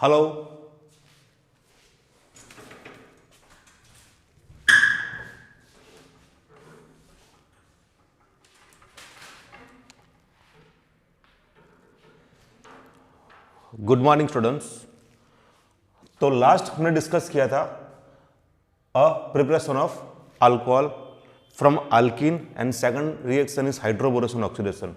Hello, good morning students. तो last हमने discuss किया था a preparation of alcohol from alkene and second reaction is hydroboration oxidation.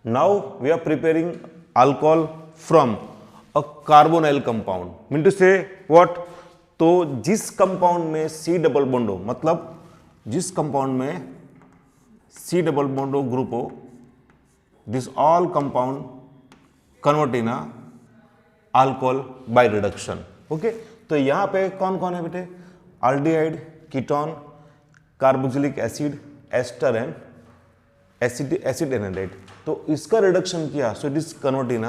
Now we are preparing alcohol from a carbonyl compound. Mean to say what? तो जिस compound में C double bond हो, मतलब जिस compound में C double bond हो, group हो, this all compound convert in a alcohol by reduction. Okay, तो यहां पे कौन कौन है बेटे? Aldehyde, ketone, carboxylic acid, ester and acid anhydride. तो इसका रिडक्शन किया, so it is convert in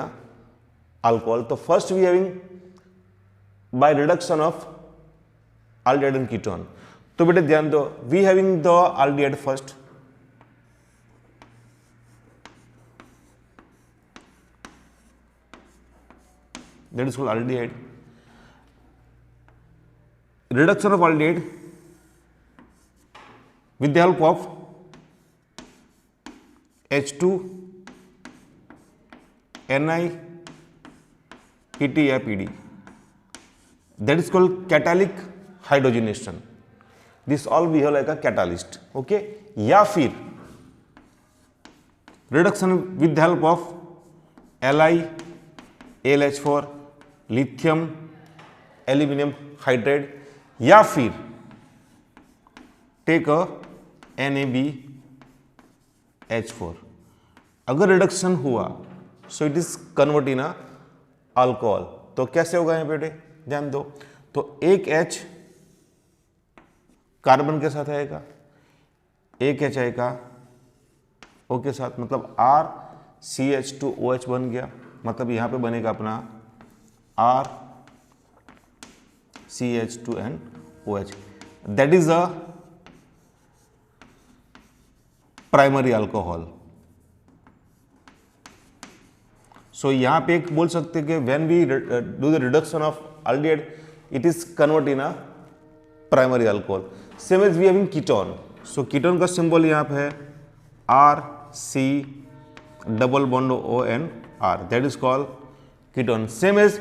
alcohol. तो first we having by reduction of aldehyde and ketone. तो बेटे ध्यान दो, we having the aldehyde first, that is called aldehyde. Reduction of aldehyde with the help of H2 Ni Pt या Pd, that is called catalytic hydrogenation. This all behave like a catalyst. Okay, या फिर reduction with the help of Li AlH4, lithium aluminium hydride, या फिर take a NaBH4। अगर reduction हुआ सो it is convert in alcohol. तो कैसे होगा यहाँ बेटे? ध्यान दो, तो एक H कार्बन के साथ आएगा, एक H आएगा O के साथ, मतलब RCH2OH बन गया। मतलब यहां पे बनेगा अपना RCH2NOH, that is a primary alcohol. So यहां पे एक बोल सकते हैं कि when we do the reduction of aldehyde it is convert in a primary alcohol. Same as we having ketone. So ketone का सिंबल यहां पे है RC double bond ON R, that is called ketone. Same as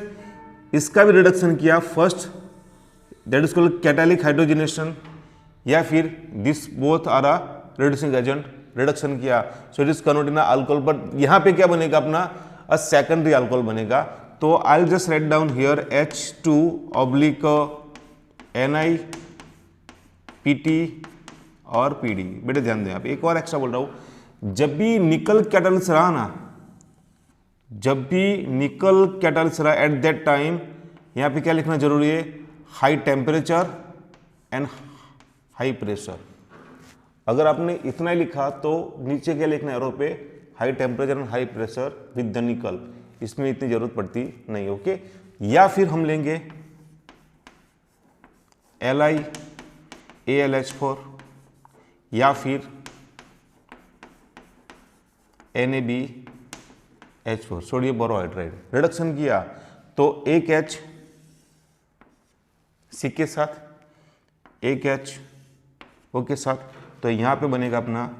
इसका भी reduction किया first, that is called catalytic hydrogenation, या फिर this both are a reducing agent, reduction किया so it is convert in alcohol. But यहां पे क्या बनेगा अपना? अ सेकेंडरी अल्कोहल बनेगा। तो आई will just write down here H2 oblique Ni Pt और Pd। बेटे ध्यान दें, आप एक और एक्स्ट्रा बोल रहा हूं, जब भी निकल कैटालिस्ट रहा ना, जब भी निकल कैटालिस्ट रहा एट दैट टाइम यहां पे क्या लिखना जरूरी है? High temperature and high pressure. अगर आपने इतना ही लिखा तो नीचे क्या लिखना है एरो पे? High temperature and high pressure with the निकल। इसमें इतनी जरूरत पड़ती नहीं। ओके, या फिर हम लेंगे Li AlH4 या फिर NaBH4 सोडियम बोरोहाइड्राइड। रिडक्शन किया तो एक H C के साथ, एक H O के साथ, तो यहां पे बनेगा अपना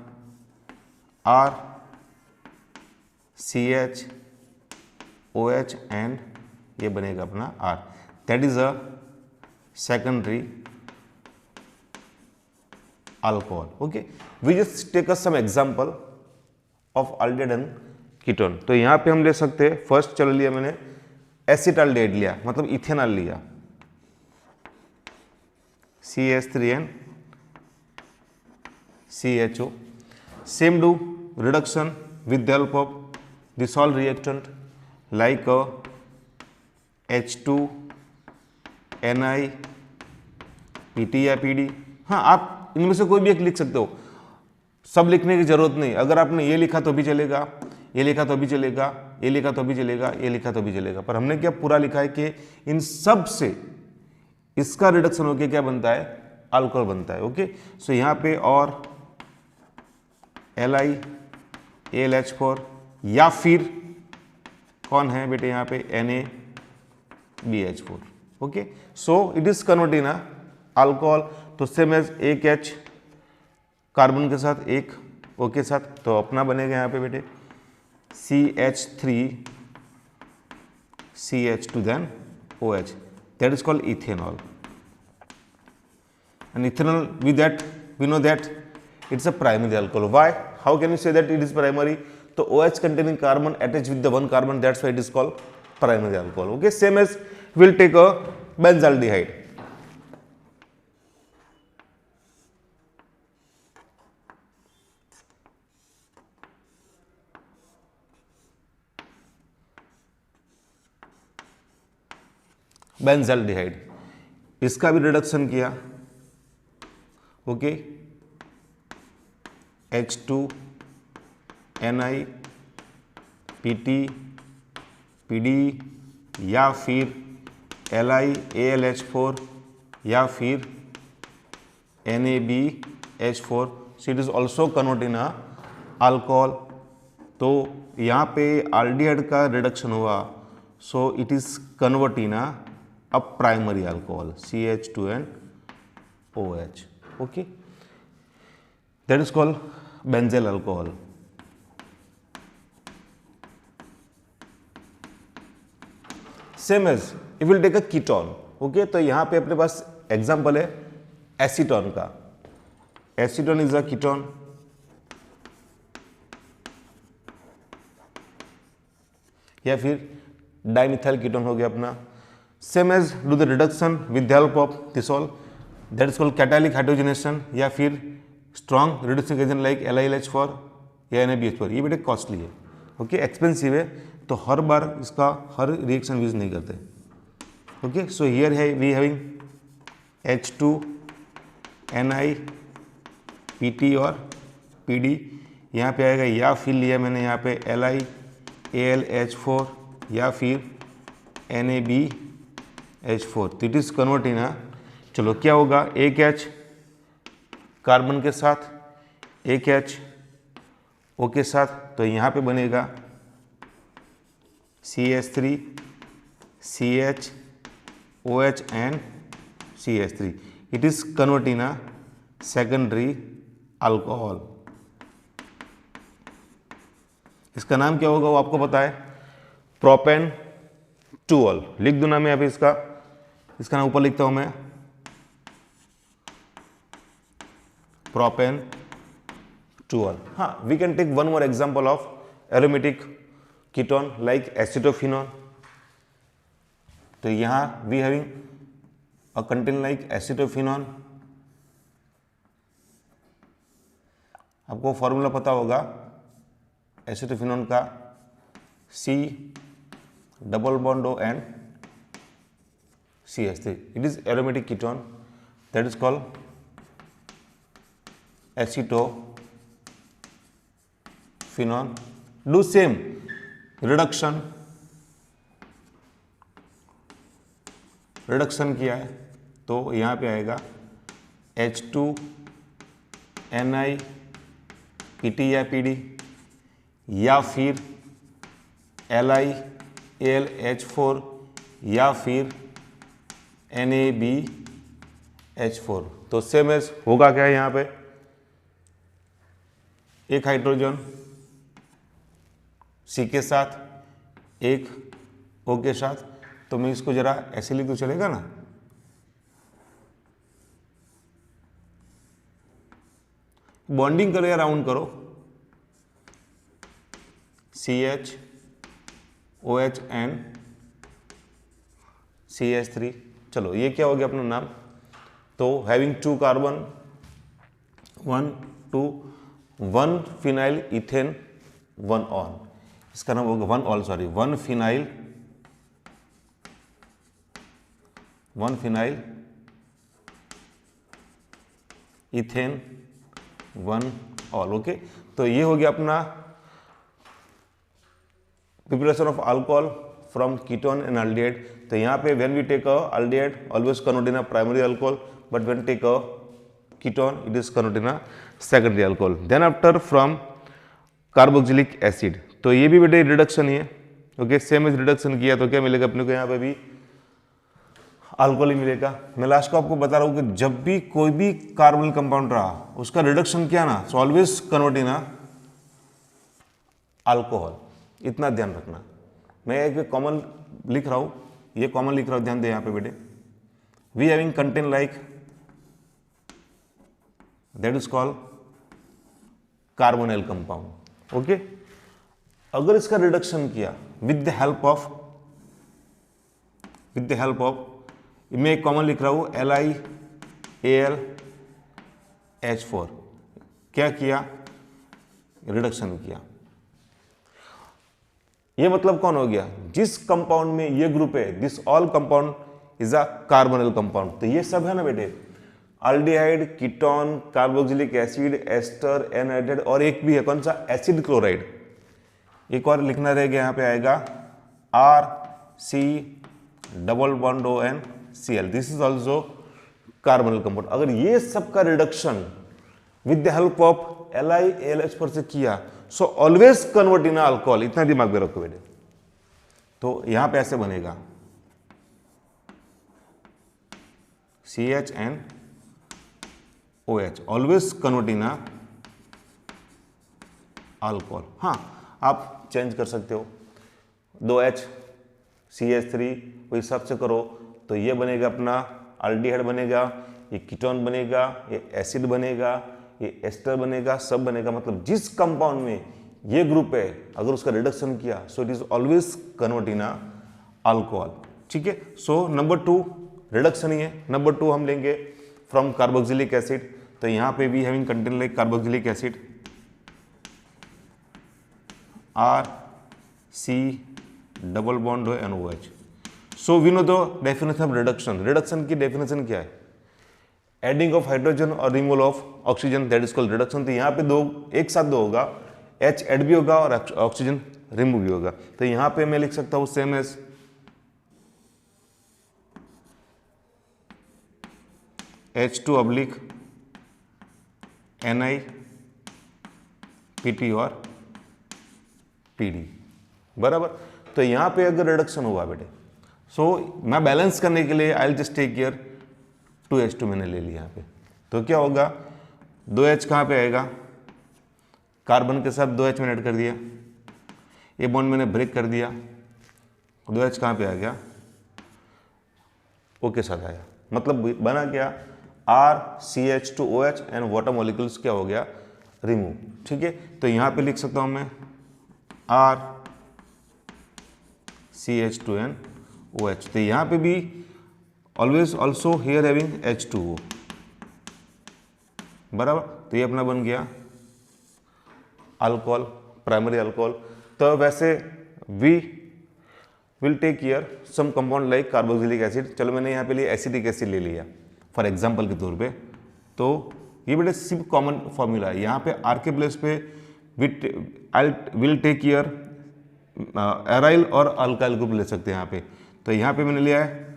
RCHOH एंड ये बनेगा अपना R, that is a secondary alcohol. Okay, we just take some example of aldehyde and ketone. तो यहां पे हम ले सकते हैं, फर्स्ट चलो लिया मैंने एसिटाल्डिहाइड लिया, मतलब इथेनॉल लिया, CH3N CHO। Same do reduction with the help of this all reactant like H2 Ni Pt या Pd। हाँ, आप इनमें से कोई भी एक लिख सकते हो, सब लिखने की जरूरत नहीं। अगर आपने ये लिखा तो भी चलेगा, ये लिखा तो भी चलेगा, ये लिखा तो भी चलेगा, ये लिखा तो भी चलेगा, पर हमने क्या पूरा लिखा है कि इन सब से इसका रिडक्शन होकर क्या बनता है? अल्कोहल बनता है। ओके, सो यहाँ पे और Li AlH4 या फिर कौन है बेटे यहाँ पे BH4. Okay, so it is convert in alcohol. तो सेम एज एक H कार्बन के साथ एक O के साथ, तो अपना बनेगा यहाँ पे बेटे CH3 CH2 then OH. That is called ethanol. And ethanol, with that we know that it's a primary alcohol. Why? How can you say that it is primary? So OH containing carbon attached with the one carbon, that's why it is called primary alcohol. Okay, same as we'll take a benzaldehyde. Benzaldehyde, इसका भी reduction किया. Okay, H2Ni PT PD या फिर LiAlH4 या फिर NaBH4. So it is also convert in alcohol. तो यहाँ पे एल्डिहाइड का रिडक्शन हुआ, सो it is convert in a primary alcohol CH2NOH. Okay, that is called benzyl alcohol. Same as if we'll take a ketone. Okay, तो यहाँ पे अपने पास example है एसीटोन का. Acetone is a ketone. या फिर डाइमिथाइल कीटोन हो गया अपना. Same as do the reduction with the help of Thesol, that is called catalytic hydrogenation. या फिर strong reducing agent like LiLH4 या NaBH4. ये बेटे कॉस्टली है. ओके, एक्सपेंसिव है, तो हर बार इसका हर रिएक्शन यूज नहीं करते. ओके, सो हियर है वी हैविंग H2Ni PT और PD. यहाँ पे आएगा, या फिर लिया मैंने यहाँ पे LiAlH4 या फिर NaBH4. तो इट इज कन्वर्ट इन चलो क्या होगा, एक H कार्बन के साथ एक H O के साथ, तो यहाँ पे बनेगा CH3 CH OH and CH3. It is convert in secondary alcohol. इसका नाम क्या होगा वो आपको पता है, प्रोपेन टूअल. लिख दूं ना मैं अभी इसका नाम ऊपर लिखता हूं मैं, प्रोपेन टूअल. हाँ, we can take one more example of aromatic ketone like acetophenone. तो यहां we having a content like acetophenone. आपको फॉर्मूला पता होगा एसिटोफिनोन का, C double bond O and CH3. It is aromatic ketone, that is called acetophenone. Do same reduction किया है, तो यहाँ पे आएगा H2Ni PT या PD या फिर LiAlH4 या फिर NaBH4. तो सेम एज होगा क्या है, यहाँ पे एक हाइड्रोजन C के साथ एक O के साथ. तो मैं इसको जरा ऐसे लिख तो चलेगा ना, बॉन्डिंग करो या राउंड करो, CH OH and CH3. चलो ये क्या हो गया अपना नाम, तो having 2 carbon 1 2 1 phenyl ethane 1 on. इसका नाम होगा 1 फिनाइल इथेन 1 ऑल. ओके, तो ये हो गया अपना preparation of alcohol from ketone and aldehyde. तो यहाँ पे when we take a aldehyde always convert in a primary alcohol, but when take a ketone it is convert in a secondary alcohol. Then after from carboxylic acid, तो ये भी बेटे reduction ही है. Okay, same as reduction किया तो क्या मिलेगा अपने को यहाँ पे भी अल्कोहल ही मिलेगा। मैं लास्ट को आपको बता रहा हूँ कि जब भी कोई भी कार्बोनिल कंपाउंड रहा उसका रिडक्शन क्या ना, so always convert in alcohol, इतना ध्यान रखना। मैं एक कॉमन लिख रहा हूँ, ये कॉमन लिख रहा हूँ, ध्यान दे यहाँ पे बेटे। We having content like that is called carbonyl compound. Okay, अगर इसका रिडक्शन किया विद द हेल्प ऑफ मैं एक कॉमन लिख रहा हूं LiAlH4, क्या किया, रिडक्शन किया। ये मतलब कौन हो गया, जिस कंपाउंड में ये ग्रुप है, this all compound is a carbonyl compound. तो ये सब है ना बेटे, aldehyde, ketone, carboxylic acid, ester, anhydride, और एक भी है कौन सा, एसिड क्लोराइड। एक और लिखना रहेगा, यहाँ पे आएगा RC≡CL, this is also carbonyl compound. अगर ये सब का reduction with the help of LiAlH4 से किया, so always convert in alcohol, इतना दिमाग में रखो बेटे। तो यहां पे ऐसे बनेगा CHNOH, always convert in alcohol. हाँ, आप चेंज कर सकते हो, 2H CH3 वो हिसाब से करो, तो ये बनेगा अपना अल्डिहाइड बनेगा, ये कीटोन बनेगा, ये एसिड बनेगा, ये एस्टर बनेगा, सब बनेगा। मतलब जिस कंपाउंड में ये ग्रुप है अगर उसका रिडक्शन किया, so it is always convert in alcohol. ठीक है, सो नंबर 2 रिडक्शन ही है। नंबर 2 हम लेंगे फ्रॉम कार्बोक्सिलिक एसिड, तो यहाँ पे भी having content like carboxylic acid RC≡NOH। So we know the definition of reduction. Reduction की डेफिनेशन क्या है, एडिंग ऑफ हाइड्रोजन और removal of oxygen, that is called reduction. तो यहाँ पे दो एक साथ दो होगा, H ऐड भी होगा और ऑक्सीजन रिमूव भी होगा। तो यहाँ पे मैं लिख सकता हूँ सेम एज H2/NiPT और PD, बराबर। तो यहाँ पे अगर रिडक्शन हुआ बेटे, सो मैं बैलेंस करने के लिए I will just take care 2H2 मैंने ले लिया यहाँ पे, तो क्या होगा 2H कहाँ पे आएगा, कार्बन के साथ 2H मैंने ऐड कर दिया, ये बॉन्ड मैंने ब्रेक कर दिया, 2H कहाँ पे आ गया, O के साथ आया, मतलब बना क्या RCH2OH एंड वाटर मॉलिक्यूल्स क्या हो गया, रिमूव। ठीक है, तो यहाँ पे लिख सकता हूँ मैं RCH2NOH। तो यहाँ पे भी always also hair having H2O, बराबर। तो ये अपना बन गया अल्कोहल, प्राइमरी अल्कोहल। तो वैसे we will take care some compound like carboxylic acid. चलो मैंने यहाँ पे लिए एसिटिक एसिड ले लिया फॉर एग्जांपल के तौर पे, तो ये बेटे सिर्फ कॉमन फॉर्मूला है। यहाँ पे आर के प्लेस पे विल टेक केयर एराइल और अल्काइल ग्रुप ले सकते हैं यहाँ पे। तो यहाँ पे मैंने लिया है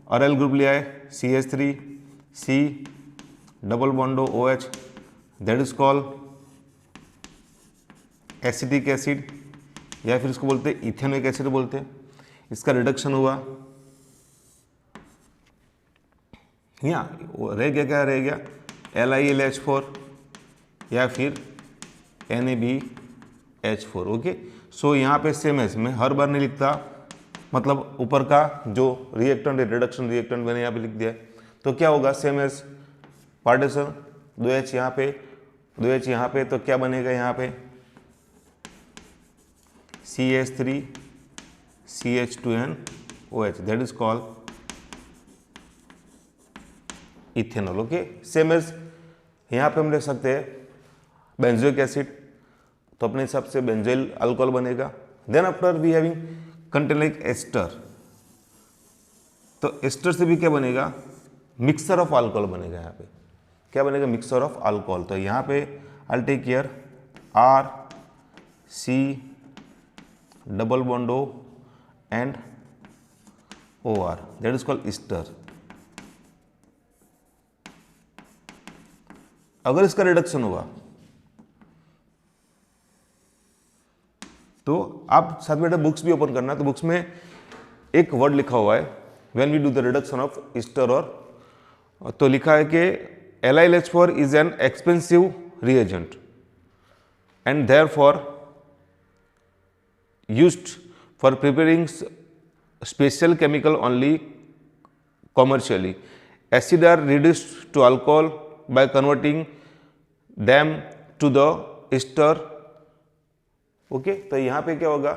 अराइल ग्रुप लिया है CH3C≡OH, that is called acetic acid, या फिर इसको बोलते हैं इथेनोइक एसिड बोलते हैं। इसका रिडक्शन हुआ, यहाँ रह गया, क्या रह गया LiLH4 या फिर NaBH4। ओके, सो यहाँ पे सेम है, मैं हर बार नहीं लिखता, मतलब ऊपर का जो रिएक्टेंट है, रिडक्शन रिएक्टेंट मैंने यहाँ पे लिख दिया है। तो क्या होगा सेम एज पार्टीशन, 2H यहाँ पे, 2H यहाँ पे, तो क्या बनेगा यहाँ पे CH3CH2NOH, that is called ethanol. Okay, same as यहाँ पे हम लिख सकते हैं बेंजोइक एसिड, तो अपने हिसाब से बेंजोइल अल्कोहल बनेगा। Then after we having content like ester, तो एस्टर से भी क्या बनेगा, मिक्सचर ऑफ अल्कोहल बनेगा। यहाँ पे क्या बनेगा, मिक्सचर ऑफ अल्कोहल। तो यहाँ पे I take care RC≡O and OR, that is called ester. अगर इसका रिडक्शन हुआ तो आप साथ में बुक्स भी ओपन करना, तो बुक्स में एक वर्ड लिखा हुआ है when we do the reduction of ester और तो लिखा है कि LiLH4 is an expensive reagent and therefore used for preparing special chemical only commercially. Acid are reduced to alcohol by converting them to the ester. Okay तो यहाँ पे क्या होगा,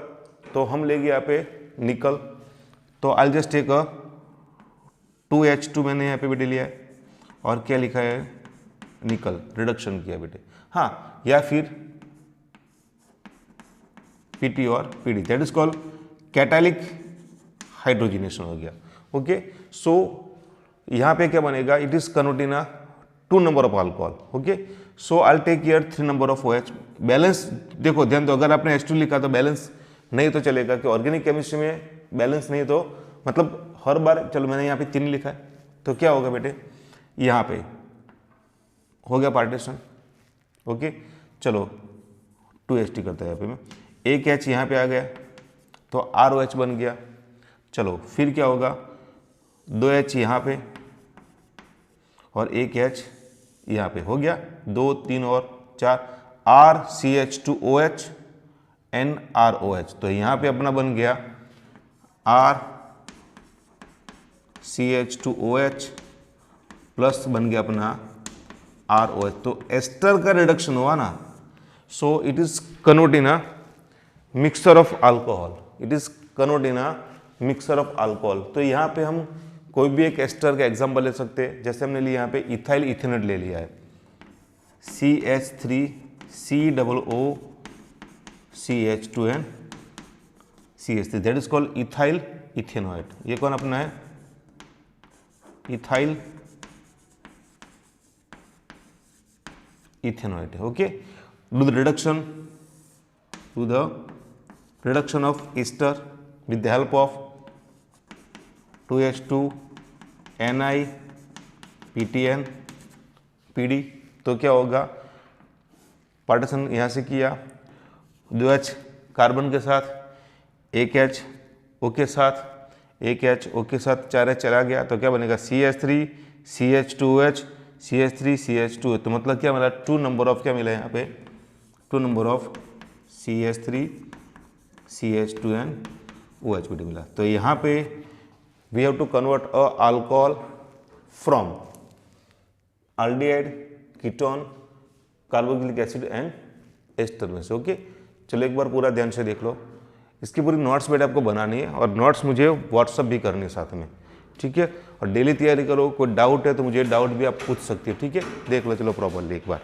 तो हम लेंगे यहाँ पे निकल, तो I just take a 2H2 मैंने यहाँ पे बेटे लिया है और क्या लिखा है निकल, रिडक्शन किया बेटे, हाँ, या फिर PT और PD, that is called catalytic hydrogenation हो गया। ओके सो यहाँ पे क्या बनेगा, it is convert in 2 number of alcohol. Okay so I take here 3 number of OH। Balance देखो ध्यान दो, अगर आपने H2 लिखा तो बैलेंस नहीं तो चलेगा, कि ऑर्गेनिक केमिस्ट्री में बैलेंस नहीं तो मतलब हर बार, चलो मैंने यहाँ पे 3 लिखा है तो क्या होगा बेटे, यहाँ पे हो गया पार्टीशन। ओके चलो 2H करता है यहाँ पे मैं, एक H यहाँ पे आ गया तो ROH बन गया। चलो फिर क्या होगा, 2H यहाँ पे और एक H यहाँ पे, हो गया 2 3 और 4 RCH2OH NROH, तो यहाँ पे अपना बन गया RCH2OH प्लस बन गया अपना ROH, तो एस्टर का रिडक्शन हुआ ना, सो it is convert in a mixture of alcohol, it is convert in a mixture of alcohol. तो यहाँ पे हम कोई भी एक एस्टर का एग्जांपल ले सकते हैं, जैसे हमने लिया यहाँ पे इथाइल इथेनॉल ले लिया है, CH3COOCH2N CH3, that is called ethyl ethanoid. ये कौन अपना है, ethyl ethanoid. Okay do the reduction of ester with the help of 2H2 Ni PTN PD, तो क्या होगा, पार्टीशन यहाँ से किया, 2H कार्बन के साथ, एक H O के साथ, एक H O के साथ 4H चला गया, तो क्या बनेगा CH3 CH2OH CH3 CH2, तो मतलब क्या मिला, 2 नंबर ऑफ क्या मिला यहाँ पे, 2 number of CH3 CH2N OH मिला। तो यहाँ पे we have to convert a alcohol from aldehyde, ketone, carboxylic acid and ester में से। ओके चलो एक बार पूरा ध्यान से देख लो, इसकी पूरी नोट्स बेटा आपको बनानी है और नोट्स मुझे व्हाट्सअप भी करनी है साथ में, ठीक है, और डेली तैयारी करो। कोई डाउट है तो मुझे डाउट भी आप पूछ सकती हो, ठीक है, देख लो चलो प्रॉपरली एक बार।